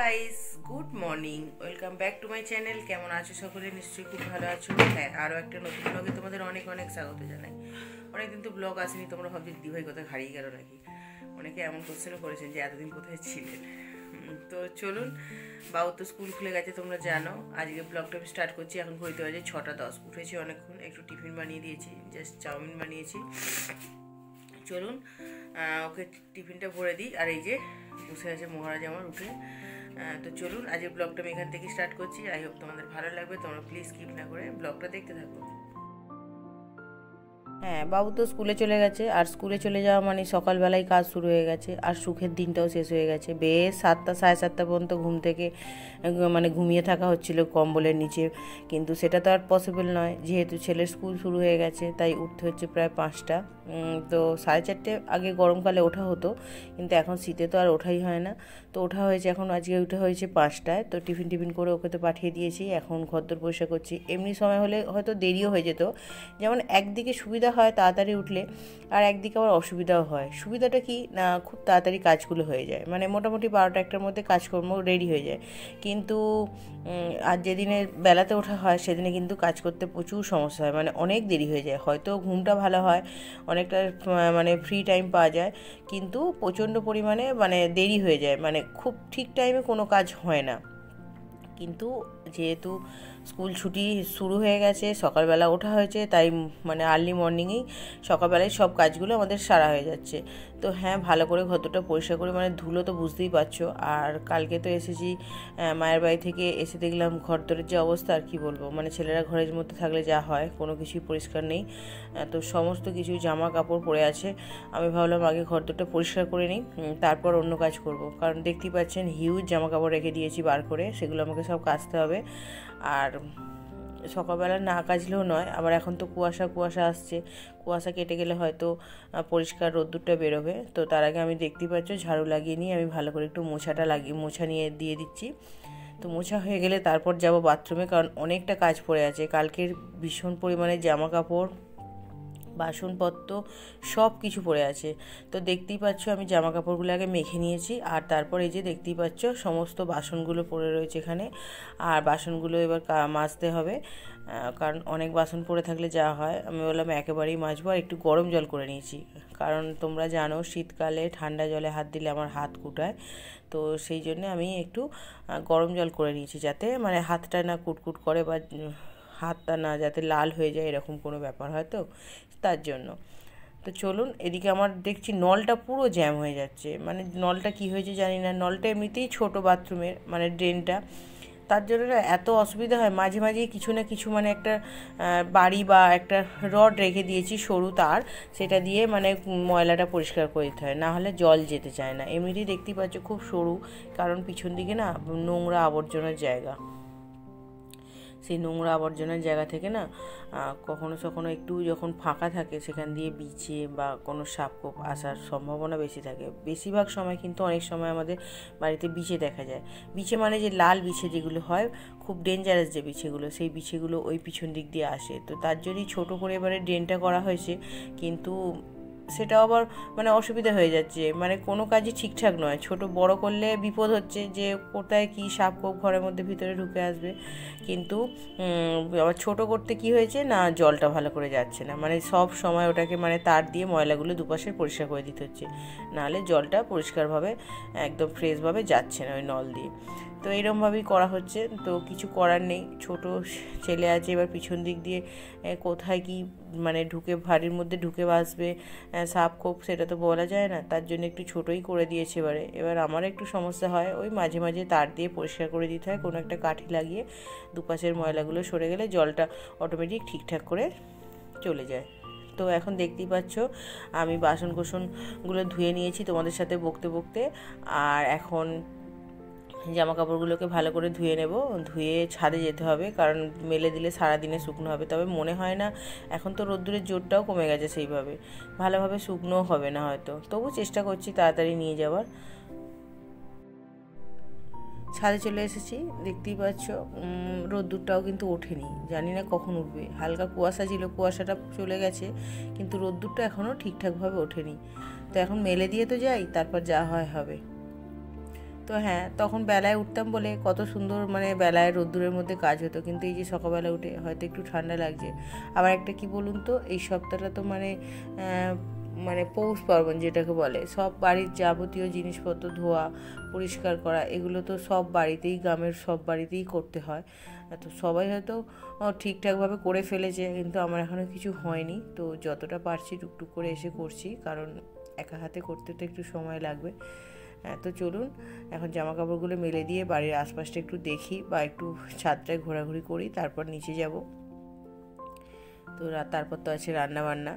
Guys, good morning, welcome back to my channel. কেমন আছো সকলে? নিশ্চয়ই খুব ভালো আছো। হ্যাঁ, আরও একটা নতুন ব্লগে তোমাদের অনেক অনেক স্বাগত জানাই। অনেকদিন তো ব্লগ আসেনি, তোমরা ভাবছি দিদিভাই কোথায় হারিয়ে গেল নাকি। অনেকে এমন কোশ্চেনও করেছেন যে এতদিন কোথায় ছিলেন। তো চলুন, বাবু তো স্কুল খুলে গেছে তোমরা জানো। আজকে ব্লগটা আমি স্টার্ট করছি। এখন ঘড়িতে বাজে 6টা 10। উঠেছি অনেকক্ষণ, একটু টিফিন বানিয়ে দিয়েছি, জাস্ট চাউমিন বানিয়েছি। চলুন ওকে টিফিনটা ভরে দিই। আর এই যে বসে আছে মহারাজ আমার উঠে। তো চলুন, আজকের ব্লগটা আমি এখান থেকে স্টার্ট করছি। আই হোপ তোমাদের ভালো লাগবে। তোমরা প্লিজ স্কিপ না করে ব্লগটা দেখতে থাকো। হ্যাঁ, বাবু তো স্কুলে চলে গেছে, আর স্কুলে চলে যাওয়া মানে সকালবেলায় কাজ শুরু হয়ে গেছে, আর সুখের দিনটাও শেষ হয়ে গেছে। বেশ 7টা 7:30 পর্যন্ত ঘুম থেকে মানে ঘুমিয়ে থাকা হচ্ছিল কম্বলের নিচে, কিন্তু সেটা তো আর পসিবল নয়, যেহেতু ছেলের স্কুল শুরু হয়ে গেছে তাই উঠতে হচ্ছে প্রায় 5টা। তো 4:30 আগে গরমকালে ওঠা হতো, কিন্তু এখন শীতে তো আর ওঠাই হয় না। তো ওঠা হয়েছে, এখন আজকে উঠা হয়েছে 5টায়। তো টিফিন করে ওকে তো পাঠিয়ে দিয়েছি। এখন ঘরদোর পরিষ্কার করছি। এমনি সময় হলে হয়তো দেরিও হয়ে যেত, যেমন একদিকে সুবিধা হয় তাড়াতাড়ি উঠলে, আর একদিকে আবার অসুবিধাও হয়। সুবিধাটা কি না, খুব তাড়াতাড়ি কাজগুলো হয়ে যায়, মানে মোটামুটি 12টা 1টার মধ্যে কাজকর্ম রেডি হয়ে যায়। কিন্তু আর যেদিনে বেলাতে ওঠা হয় সেদিনে কিন্তু কাজ করতে প্রচুর সমস্যা হয়, মানে অনেক দেরি হয়ে যায়। হয়তো ঘুমটা ভালো হয়, অনেকটা মানে ফ্রি টাইম পাওয়া যায়, কিন্তু প্রচণ্ড পরিমাণে মানে দেরি হয়ে যায়, মানে খুব ঠিক টাইমে কোনো কাজ হয় না। কিন্তু যেহেতু স্কুল ছুটি শুরু হয়ে গেছে, সকালবেলা ওঠা হয়েছে, তাই মানে আর্লি মর্নিংয়েই সকালবেলায় সব কাজগুলো আমাদের সারা হয়ে যাচ্ছে। তো হ্যাঁ, ভালো করে ঘরটা পরিষ্কার করে, মানে ধুলো তো বুঝতেই পারছো। আর কালকে তো এসেছি মায়ের বাড়ি থেকে, এসে দেখলাম ঘরদোরের যে অবস্থা আর কি বলবো, মানে ছেলেরা ঘরের মধ্যে থাকলে যা হয়, কোনো কিছুই পরিষ্কার নেই। তো সমস্ত কিছু জামা কাপড় পরে আছে। আমি ভাবলাম আগে ঘরদোরটা পরিষ্কার করে নিই, তারপর অন্য কাজ করব। কারণ দেখতেই পাচ্ছেন হিউজ জামা কাপড় রেখে দিয়েছি বার করে, সেগুলো আমাকে সব কাচতে হবে। আর সকালবেলা না কাচলেও নয়, আবার এখন তো কুয়াশা আসছে, কুয়াশা কেটে গেলে হয়তো পরিষ্কার রোদ্দুরটা বেরোবে। তো তার আগে আমি দেখতেই পাচ্ছ ঝাড়ু লাগিয়ে নিয়ে আমি ভালো করে একটু মোছা নিয়ে দিয়ে দিচ্ছি। তো মোছা হয়ে গেলে তারপর যাব বাথরুমে, কারণ অনেকটা কাজ পড়ে আছে। কালকের ভীষণ পরিমাণে জামা কাপড়, বাসনপত্র সব কিছু পড়ে আছে। তো দেখতেই পাচ্ছ আমি জামা কাপড়গুলো আগে মেখে নিয়েছি, আর তারপর এই যে দেখতেই পাচ্ছ সমস্ত বাসনগুলো পড়ে রয়েছে এখানে। আর বাসনগুলো এবার মাজতে হবে, কারণ অনেক বাসন পড়ে থাকলে যা হয়, আমি বললাম একেবারেই মাজবো। আর একটু গরম জল করে নিয়েছি, কারণ তোমরা জানো শীতকালে ঠান্ডা জলে হাত দিলে আমার হাত কুটায়। তো সেই জন্য আমি একটু গরম জল করে নিয়েছি, যাতে মানে হাতটা না কুটকুট করে, বা হাতটা না যাতে লাল হয়ে যায়, এরকম কোনো ব্যাপার হয় তো, তার জন্য। তো চলুন, এদিকে আমার দেখছি নলটা পুরো জ্যাম হয়ে যাচ্ছে, মানে নলটা কি হয়েছে জানি না। নলটা এমনিতেই ছোট বাথরুমের, মানে ড্রেনটা, তার জন্য না এত অসুবিধা হয়। মাঝে মাঝেই কিছু না কিছু, মানে একটা বাড়ি বা একটা রড রেখে দিয়েছি সরু তার, সেটা দিয়ে মানে ময়লাটা পরিষ্কার করে দিতে হয়, না হলে জল যেতে চায় না। এমনিতেই দেখতেই পাচ্ছ খুব সরু, কারণ পিছন দিকে না নোংরা আবর্জনার জায়গা। সেই নোংরা আবর্জনার জায়গা থেকে না কখনো কখনো একটু যখন ফাঁকা থাকে, সেখান দিয়ে বিছে বা কোনো সাপকোপ আসার সম্ভাবনা বেশি থাকে। বেশিরভাগ সময় কিন্তু, অনেক সময় আমাদের বাড়িতে বিছে দেখা যায়। বিছে মানে যে লাল বিছে যেগুলো হয়, খুব ডেঞ্জারাস যে বিছেগুলো, সেই বিছেগুলো ওই পিছন দিক দিয়ে আসে। তো তার জন্যই ছোটো করে এবারে ড্রেনটা করা হয়েছে, কিন্তু সেটাও আবার মানে অসুবিধা হয়ে যাচ্ছে, মানে কোনো কাজই ঠিকঠাক নয়। ছোট বড় করলে বিপদ হচ্ছে যে কোথায় কী সাপকোপ ঘরের মধ্যে ভিতরে ঢুকে আসবে, কিন্তু আবার ছোট করতে কি হয়েছে না, জলটা ভালো করে যাচ্ছে না, মানে সব সময় ওটাকে মানে তার দিয়ে ময়লাগুলো দুপাশে পরিষ্কার করে দিতে হচ্ছে, নাহলে জলটা পরিষ্কারভাবে একদম ফ্রেশভাবে যাচ্ছে না ওই নল দিয়ে। তো এইরকমভাবেই করা হচ্ছে। তো কিছু করার নেই, ছোট ছেলে আছে, এবার পিছন দিক দিয়ে কোথায় কি মানে ঢুকে বাড়ির মধ্যে ঢুকে বাসবে সাপ খোপ, সেটা তো বলা যায় না। তার জন্য একটু ছোটোই করে দিয়েছে। এবার আমার একটু সমস্যা হয়, ওই মাঝে মাঝে তার দিয়ে পরিষ্কার করে দিতে হয়, কোনো একটা কাঠি লাগিয়ে দুপাশের ময়লাগুলো সরে গেলে জলটা অটোমেটিক ঠিকঠাক করে চলে যায়। তো এখন দেখতেই পাচ্ছ আমি বাসন কোসনগুলো ধুয়ে নিয়েছি তোমাদের সাথে বকতে বকতে, আর এখন জামা কাপড়গুলোকে ভালো করে ধুয়ে নেব। ধুয়ে ছাদে যেতে হবে, কারণ মেলে দিলে সারাদিনে শুকনো হবে। তবে মনে হয় না, এখন তো রোদ্দুরের জোরটাও কমে গেছে, সেইভাবে ভালোভাবে শুকনোও হবে না হয়তো। তবু চেষ্টা করছি তাড়াতাড়ি নিয়ে যাওয়ার। ছাদে চলে এসেছি, দেখতেই পাচ্ছ রোদ্দুরটাও কিন্তু ওঠেনি, জানি না কখন উঠবে। হালকা কুয়াশা ছিল, কুয়াশাটা চলে গেছে, কিন্তু রোদ্দুরটা এখনও ঠিকঠাকভাবে ওঠেনি। তো এখন মেলে দিয়ে তো যাই, তারপর যা হয় হবে। তো হ্যাঁ, তখন বেলায় উঠতাম বলে কত সুন্দর মানে বেলায় রোদ্দুরের মধ্যে কাজ হতো, কিন্তু এই যে সকালবেলা উঠে হয়তো একটু ঠান্ডা লাগছে। আবার একটা কি বলুন তো, এই সপ্তাহটা তো মানে পৌষ পার্বণ যেটাকে বলে, সব বাড়ির যাবতীয় জিনিসপত্র ধোয়া পরিষ্কার করা এগুলো তো সব বাড়িতেই, গ্রামের সব বাড়িতেই করতে হয়। তো সবাই হয়তো ঠিকঠাকভাবে করে ফেলেছে, কিন্তু আমার এখনও কিছু হয়নি। তো যতটা পারছি টুকটুক করে এসে করছি, কারণ একা হাতে করতে তো একটু সময় লাগবে। তো চলুন এখন জামা কাপড়গুলো মেলে দিয়ে বাড়ির আশপাশটা একটু দেখি বা একটু ছাদটায় ঘোরাঘুরি করি, তারপর নিচে যাব। তো তারপর তো আছে রান্না বান্না।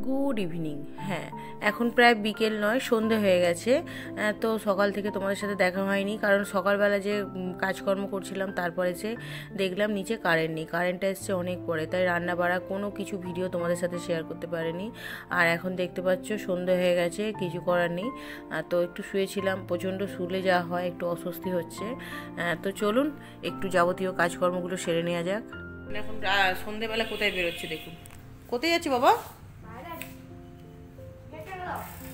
Good evening. হ্যাঁ, এখন প্রায় বিকেল নয়, সন্ধে হয়ে গেছে। তো সকাল থেকে তোমাদের সাথে দেখা হয়নি, কারণ সকালবেলা যে কাজকর্ম করছিলাম তারপরে এসে দেখলাম নিচে কারেন্ট নেই। কারেন্টটা এসছে অনেক পরে, তাই রান্না বাড়া কোনো কিছু ভিডিও তোমাদের সাথে শেয়ার করতে পারিনি। আর এখন দেখতে পাচ্ছ সন্ধে হয়ে গেছে, কিছু করার নেই। তো একটু শুয়েছিলাম, প্রচণ্ড শুলে যাওয়া হয়, একটু অস্বস্তি হচ্ছে। তো চলুন একটু যাবতীয় কাজকর্মগুলো সেরে নেওয়া যাক। এখন সন্ধেবেলা কোথায় বেরোচ্ছে দেখুন। কোথায় যাচ্ছি বাবা?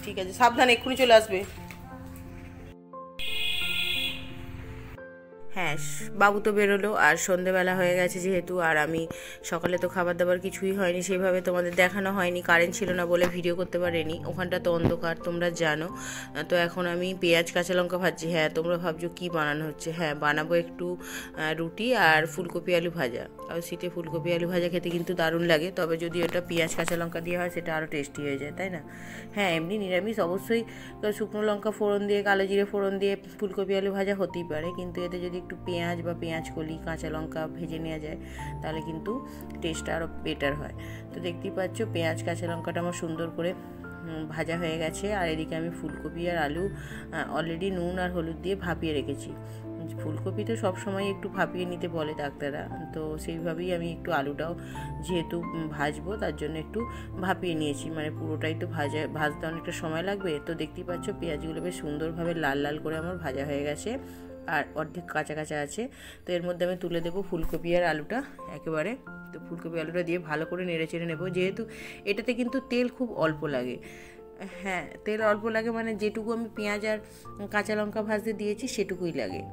ঠিক আছে, সাবধানে, এক্ষুনি চলে আসবে। হ্যাঁ, বাবু তো বেরোলো, আর সন্ধেবেলা হয়ে গেছে যেহেতু, আর আমি সকালে তো খাবার দাবার কিছুই হয়নি, সেভাবে তোমাদের দেখানো হয়নি, কারেন্ট ছিল না বলে ভিডিও করতে পারিনি। ওখানটা তো অন্ধকার, তোমরা জানো। তো এখন আমি পেঁয়াজ কাঁচা লঙ্কা ভাজছি। হ্যাঁ, তোমরা ভাবছো কী বানানো হচ্ছে। হ্যাঁ, বানাবো একটু রুটি আর ফুলকপি আলু ভাজা। আর শীতে ফুলকপি আলু ভাজা খেতে কিন্তু দারুণ লাগে, তবে যদি ওটা পেঁয়াজ কাঁচা লঙ্কা দিয়ে হয় সেটা আরও টেস্টি হয়ে যায়, তাই না? হ্যাঁ, এমনি নিরামিষ অবশ্যই শুকনো লঙ্কা ফোড়ন দিয়ে, কালো জিরে ফোড়ন দিয়ে ফুলকপি আলু ভাজা হতেই পারে, কিন্তু এতে যদি একটু পেঁয়াজ বা পেঁয়াজ কলি কাঁচা লঙ্কা ভেজে নেওয়া যায় তাহলে কিন্তু টেস্টটা আরও বেটার হয়। তো দেখতেই পাচ্ছ পেঁয়াজ কাঁচা লঙ্কাটা আমার সুন্দর করে ভাজা হয়ে গেছে, আর এদিকে আমি ফুলকপি আর আলু অলরেডি নুন আর হলুদ দিয়ে ভাপিয়ে রেখেছি। ফুলকপি তো সবসময় একটু ভাপিয়ে নিতে বলে ডাক্তাররা, তো সেইভাবেই আমি একটু আলুটাও যেহেতু ভাজবো তার জন্য একটু ভাপিয়ে নিয়েছি, মানে পুরোটাই তো ভাজতে অনেকটা সময় লাগবে। তো দেখতেই পাচ্ছ পেঁয়াজগুলো বেশ সুন্দরভাবে লাল লাল করে আমার ভাজা হয়ে গেছে, আর অর্ধেক কাঁচা কাঁচা আছে। তো এর মধ্যে আমি তুলে দেবো ফুলকপি আর আলুটা একেবারে। তো ফুলকপি আলুটা দিয়ে ভালো করে নেড়ে চেড়ে নেবো, যেহেতু এটাতে কিন্তু তেল খুব অল্প লাগে। হ্যাঁ, তেল অল্প লাগে, মানে যেটুকু আমি পেঁয়াজ আর কাঁচা লঙ্কা ভাজতে দিয়েছি সেটুকুই লাগে।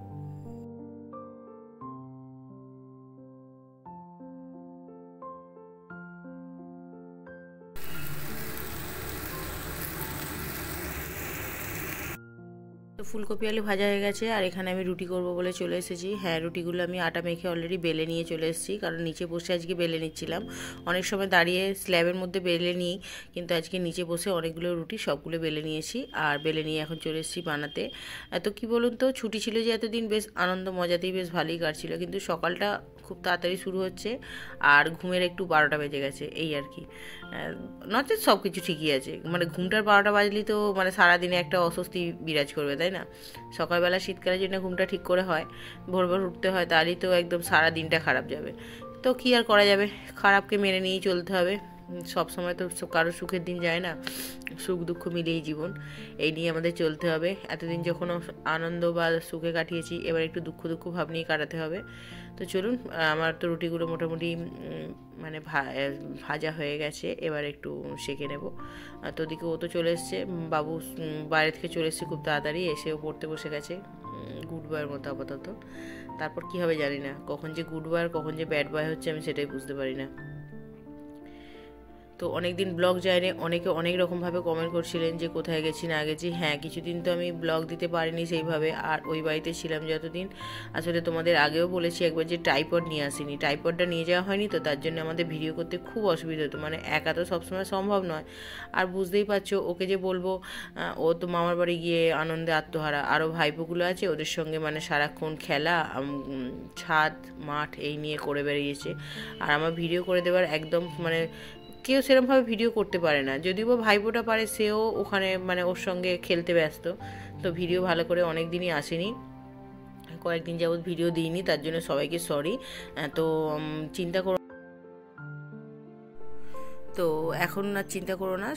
তো ফুলকপি আলু ভাজা হয়ে গেছে, আর এখানে আমি রুটি করব বলে চলে এসেছি। হ্যাঁ, রুটিগুলো আমি আটা মেখে অলরেডি বেলে নিয়ে চলে এসেছি, কারণ নিচে বসে আজকে বেলে নিচ্ছিলাম। অনেক সময় দাঁড়িয়ে স্ল্যাবের মধ্যে বেলে নিই, কিন্তু আজকে নিচে বসে অনেকগুলো রুটি সবগুলো বেলে নিয়েছি, আর বেলে নিয়ে এখন চলে এসেছি বানাতে। তো কী বলুন তো, ছুটি ছিল যে এতদিন বেশ আনন্দ মজাতেই বেশ ভালোই কাটছিল, কিন্তু সকালটা খুব তাড়াতাড়ি শুরু হচ্ছে, আর ঘুমের একটু 12টা বেজে গেছে এই আর কি। নচেত সব কিছু ঠিকই আছে, মানে ঘুমটার 12টা বাজলেই তো মানে সারাদিনে একটা অস্বস্তি বিরাজ করবে, তাই না? সকালবেলা শীতকালে যদি না ঘুমটা ঠিক করে হয়, ভোর ভোর উঠতে হয়, তাহলেই তো একদম সারা দিনটা খারাপ যাবে। তো কী আর করা যাবে, খারাপকে মেনে নিয়েই চলতে হবে। সব সময় তো কারো সুখের দিন যায় না, সুখ দুঃখ মিলিয়েই জীবন, এই নিয়ে আমাদের চলতে হবে। এতদিন যখন আনন্দ বা সুখে কাটিয়েছি, এবার একটু দুঃখ দুঃখ ভাব নিয়ে কাটাতে হবে। তো চলুন, আমার তো রুটিগুলো মোটামুটি মানে ভাজা হয়ে গেছে, এবার একটু সেঁকে নেব। তো ওদিকে ও তো চলে এসছে, বাবু বাইরে থেকে চলে এসছে খুব তাড়াতাড়ি, এসেও পড়তে বসে গেছে গুড বয়ের মতো আপাতত। তারপর কী হবে জানি না, কখন যে গুড বয় আর কখন যে ব্যাড বয় হচ্ছে আমি সেটাই বুঝতে পারি না। তো অনেক দিন ব্লগ যায়নি, অনেকে অনেক রকমভাবে কমেন্ট করছিলেন যে কোথায় গেছি না গেছি। হ্যাঁ, কিছুদিন তো আমি ব্লগ দিতে পারিনি সেইভাবে, আর ওই বাড়িতে ছিলাম যতদিন। আসলে তোমাদের আগেও বলেছি একবার যে ট্রাইপড নিয়ে আসিনি, ট্রাইপডটা নিয়ে যাওয়া হয়নি, তো তার জন্য আমাদের ভিডিও করতে খুব অসুবিধা হতো, মানে একা তো সবসময় সম্ভব নয়। আর বুঝতেই পারছো, ওকে যে বলবো, ও তো মামার বাড়ি গিয়ে আনন্দে আত্মহারা, আরও ভাইপোগুলো আছে, ওদের সঙ্গে মানে সারাক্ষণ খেলা, ছাদ মাঠ এই নিয়ে করে বেরিয়েছে। আর আমার ভিডিও করে দেওয়ার একদম মানে কেউ সেরকমভাবে ভিডিও করতে পারে না, যদিও বা ভাইপোটা পারে, সেও ওখানে মানে ওর সঙ্গে খেলতে ব্যস্ত, তো ভিডিও ভালো করে অনেক দিনই আসেনি, কয়েকদিন যাবৎ ভিডিও দিইনি, তার জন্য সবাইকে সরি। তো চিন্তা করো, তো এখন আর চিন্তা করো না,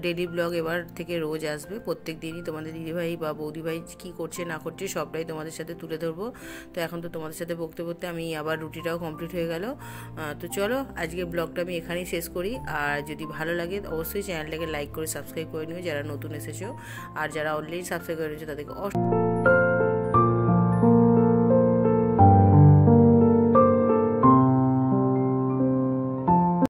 ডেলি ব্লগ এবার থেকে রোজ আসবে, প্রত্যেক দিনই তোমাদের দিদিভাই বা বৌদিভাই কী করছে না করছে সবটাই তোমাদের সাথে তুলে ধরবো। তো এখন তো তোমাদের সাথে বকতে বকতে আমি আবার রুটিটাও কমপ্লিট হয়ে গেল। তো চলো আজকে ব্লগটা আমি এখানেই শেষ করি, আর যদি ভালো লাগে অবশ্যই চ্যানেলটাকে লাইক করে সাবস্ক্রাইব করে নিও যারা নতুন এসেছো, আর যারা অলরেডি সাবস্ক্রাইব করে নিয়েছো তাদেরকে